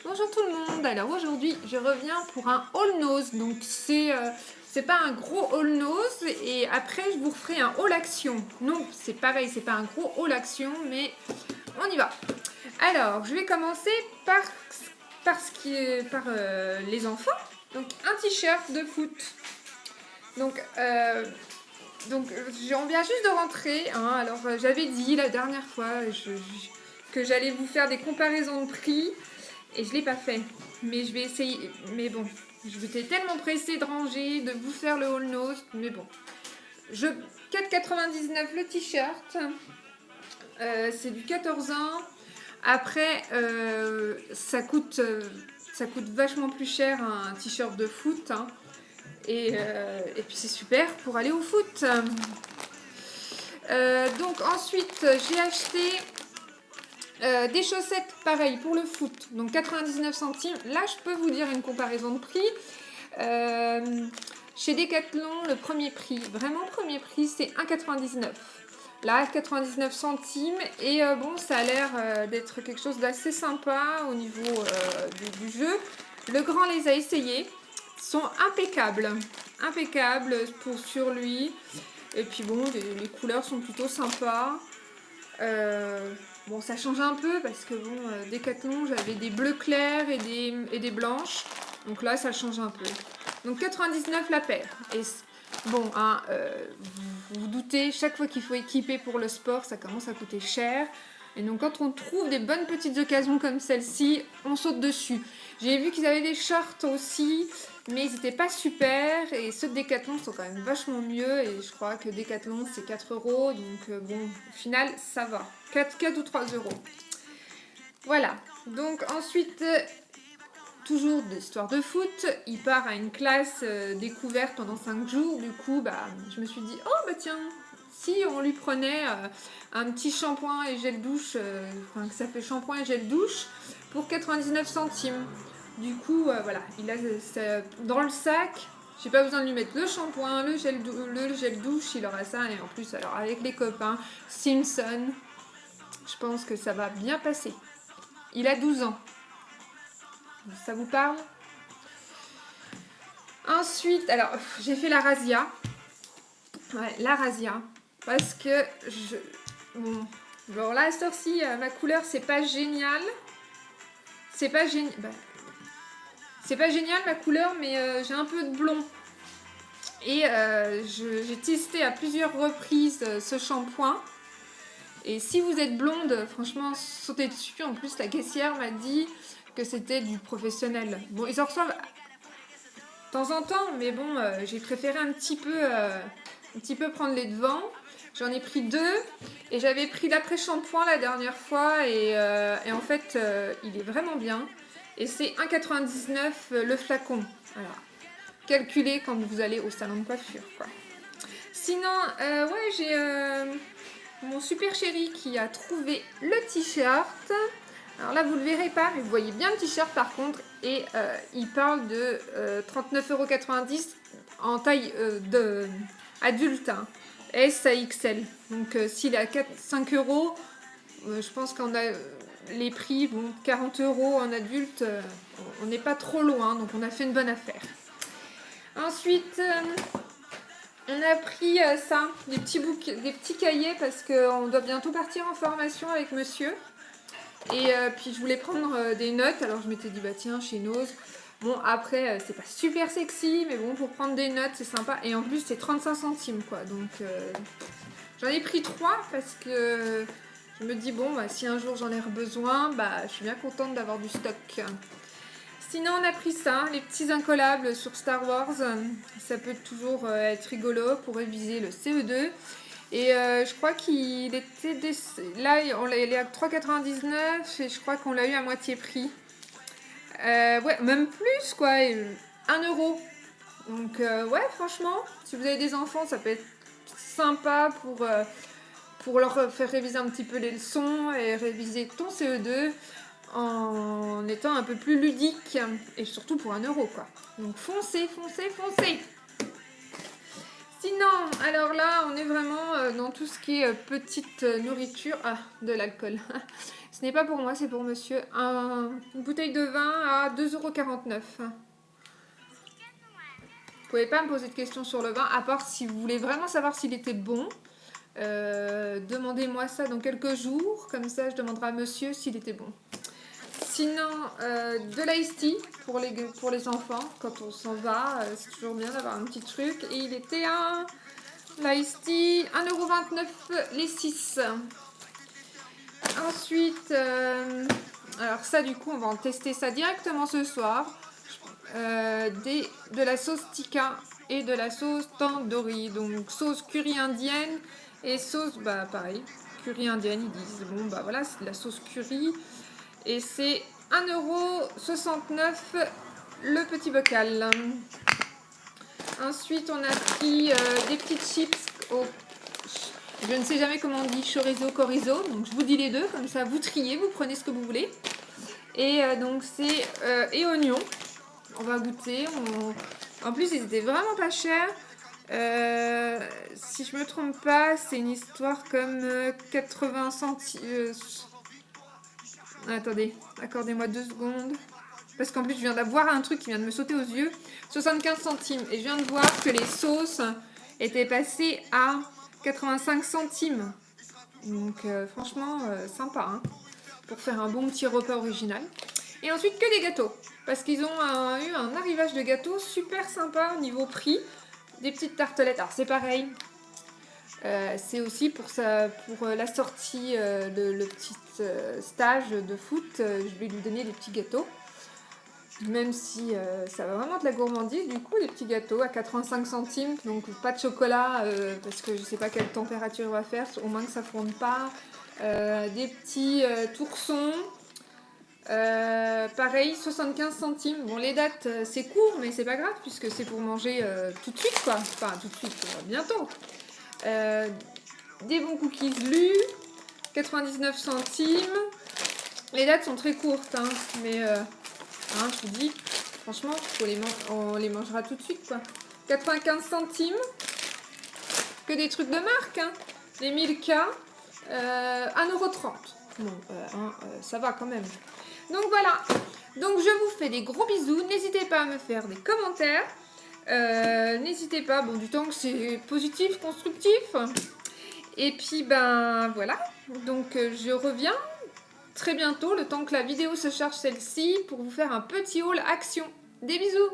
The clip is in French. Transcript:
Bonjour tout le monde. Alors aujourd'hui je reviens pour un haul nose. Donc c'est pas un gros haul nose et après je vous referai un haul action. Non, c'est pareil, c'est pas un gros haul action mais on y va. Alors je vais commencer par les enfants. Donc un t-shirt de foot. Donc on vient juste de rentrer. Hein. Alors j'avais dit la dernière fois que j'allais vous faire des comparaisons de prix. Et je l'ai pas fait. Mais je vais essayer. Mais bon, j'étais tellement pressée de ranger, de vous faire le haul nose. Mais bon. 4,99 le t-shirt. C'est du 14 ans. Après, ça coûte vachement plus cher un t-shirt de foot. Hein. Et puis c'est super pour aller au foot. Donc ensuite, j'ai acheté des chaussettes, pareil, pour le foot, donc 99 centimes. Là, je peux vous dire une comparaison de prix. Chez Decathlon, le premier prix, vraiment premier prix, c'est 1,99. Là, 99 centimes. Et bon, ça a l'air d'être quelque chose d'assez sympa au niveau du jeu. Legrand les a essayés. Sont impeccables. Impeccables sur lui. Et puis bon, les couleurs sont plutôt sympas. Bon, ça change un peu parce que bon, Decathlon, j'avais des bleus clairs et des blanches. Donc là, ça change un peu. Donc 99 la paire. Et bon, hein, vous vous doutez, chaque fois qu'il faut équiper pour le sport, ça commence à coûter cher. Et donc quand on trouve des bonnes petites occasions comme celle-ci, on saute dessus. J'ai vu qu'ils avaient des shorts aussi, mais ils n'étaient pas super. Et ceux de Decathlon sont quand même vachement mieux. Et je crois que Decathlon, c'est 4 euros. Donc bon, au final, ça va. 4 ou 3 euros. Voilà. Donc ensuite, toujours d'histoire de foot. Il part à une classe découverte pendant 5 jours. Du coup, bah, je me suis dit, oh bah tiens, si on lui prenait un petit shampoing et gel douche, enfin que ça fait shampoing et gel douche, pour 99 centimes. Du coup, voilà, il a ça dans le sac. J'ai pas besoin de lui mettre le shampoing, le gel douche, il aura ça. Et en plus, alors avec les copains, Simpson, je pense que ça va bien passer. Il a 12 ans. Ça vous parle? Ensuite, alors, j'ai fait la razzia. Ouais, la razzia. Parce que bon, alors là, à cette heure-ci, ma couleur, c'est pas génial. C'est pas génial. Bah, c'est pas génial ma couleur, mais j'ai un peu de blond. Et j'ai testé à plusieurs reprises ce shampoing. Et si vous êtes blonde, franchement, sautez dessus. En plus, la caissière m'a dit que c'était du professionnel. Bon, ils en reçoivent de temps en temps, mais bon, j'ai préféré un petit peu prendre les devants. J'en ai pris 2 et j'avais pris l'après-shampoing la dernière fois et en fait, il est vraiment bien. Et c'est 1,99 le flacon. Voilà. Calculez quand vous allez au salon de coiffure, quoi. Sinon, ouais, j'ai mon super chéri qui a trouvé le t-shirt. Alors là, vous ne le verrez pas, mais vous voyez bien le t-shirt par contre. Et il parle de 39,90 € en taille de adulte, hein, S à XL. Donc s'il est à 5 euros, je pense qu'on a les prix, bon, 40 € en adulte, on n'est pas trop loin, donc on a fait une bonne affaire. Ensuite, on a pris ça, des petits cahiers, parce qu'on doit bientôt partir en formation avec monsieur. Et puis je voulais prendre des notes, alors je m'étais dit, bah tiens, chez Nose. Bon, après, c'est pas super sexy, mais bon, pour prendre des notes, c'est sympa. Et en plus, c'est 35 centimes, quoi. Donc, j'en ai pris 3 parce que je me dis, bon, bah, si un jour j'en ai besoin, bah, je suis bien contente d'avoir du stock. Sinon, on a pris ça, les petits incollables sur Star Wars. Ça peut toujours être rigolo pour réviser le CE2. Et je crois qu'il était... Là, il est à 3,99 et je crois qu'on l'a eu à moitié prix. Ouais, même plus, quoi. 1 euro. Donc, ouais, franchement, si vous avez des enfants, ça peut être sympa pour leur faire réviser un petit peu les leçons et réviser ton CE2 en étant un peu plus ludique et surtout pour 1 euro, quoi. Donc foncez, foncez, foncez. Sinon, alors là, on est vraiment dans tout ce qui est petite nourriture. Ah, de l'alcool. Ce n'est pas pour moi, c'est pour monsieur. Une bouteille de vin à 2,49 €. Vous pouvez pas me poser de questions sur le vin, à part si vous voulez vraiment savoir s'il était bon. Demandez-moi ça dans quelques jours, comme ça je demanderai à monsieur s'il était bon. Sinon, de l'ice tea pour les enfants, quand on s'en va, c'est toujours bien d'avoir un petit truc. Et il était à l'ice tea, 1,29 € les 6. Ensuite, alors ça du coup on va en tester ça directement ce soir. De la sauce tikka et de la sauce tandoori, donc sauce curry indienne et sauce, bah pareil, curry indienne, ils disent, bon bah voilà, c'est de la sauce curry et c'est 1,69 € le petit bocal. Ensuite on a pris des petites chips je ne sais jamais comment on dit, chorizo, donc je vous dis les deux, comme ça vous triez, vous prenez ce que vous voulez. Et donc c'est et oignons. On va goûter. En plus, ils étaient vraiment pas chers. Si je me trompe pas, c'est une histoire comme 80 centimes. Attendez, accordez-moi 2 secondes. Parce qu'en plus, je viens d'avoir un truc qui vient de me sauter aux yeux. 75 centimes. Et je viens de voir que les sauces étaient passées à 85 centimes. Donc, franchement, sympa. Hein, pour faire un bon petit repas original. Et ensuite, que des gâteaux. Parce qu'ils ont eu un arrivage de gâteaux super sympa au niveau prix. Des petites tartelettes. Alors, c'est pareil. C'est aussi pour la sortie, le petit stage de foot. Je vais lui donner des petits gâteaux. Même si ça va vraiment de la gourmandise. Du coup, des petits gâteaux à 85 centimes. Donc, pas de chocolat. Parce que je ne sais pas quelle température il va faire. Au moins que ça ne fonde pas. Des petits toursons. Pareil, 75 centimes. Bon, les dates, c'est court, mais c'est pas grave, puisque c'est pour manger tout de suite, quoi. Enfin, tout de suite, bientôt. Des bons cookies lus, 99 centimes. Les dates sont très courtes, hein, mais je vous dis, franchement, on les mangera tout de suite, quoi. 95 centimes. Que des trucs de marque, hein. Les Milka, 1,30 €. Bon, ça va quand même. Donc voilà, donc je vous fais des gros bisous, n'hésitez pas à me faire des commentaires, n'hésitez pas, bon du temps que c'est positif, constructif, et puis ben voilà, donc je reviens très bientôt, le temps que la vidéo se charge celle-ci, pour vous faire un petit haul action. Des bisous!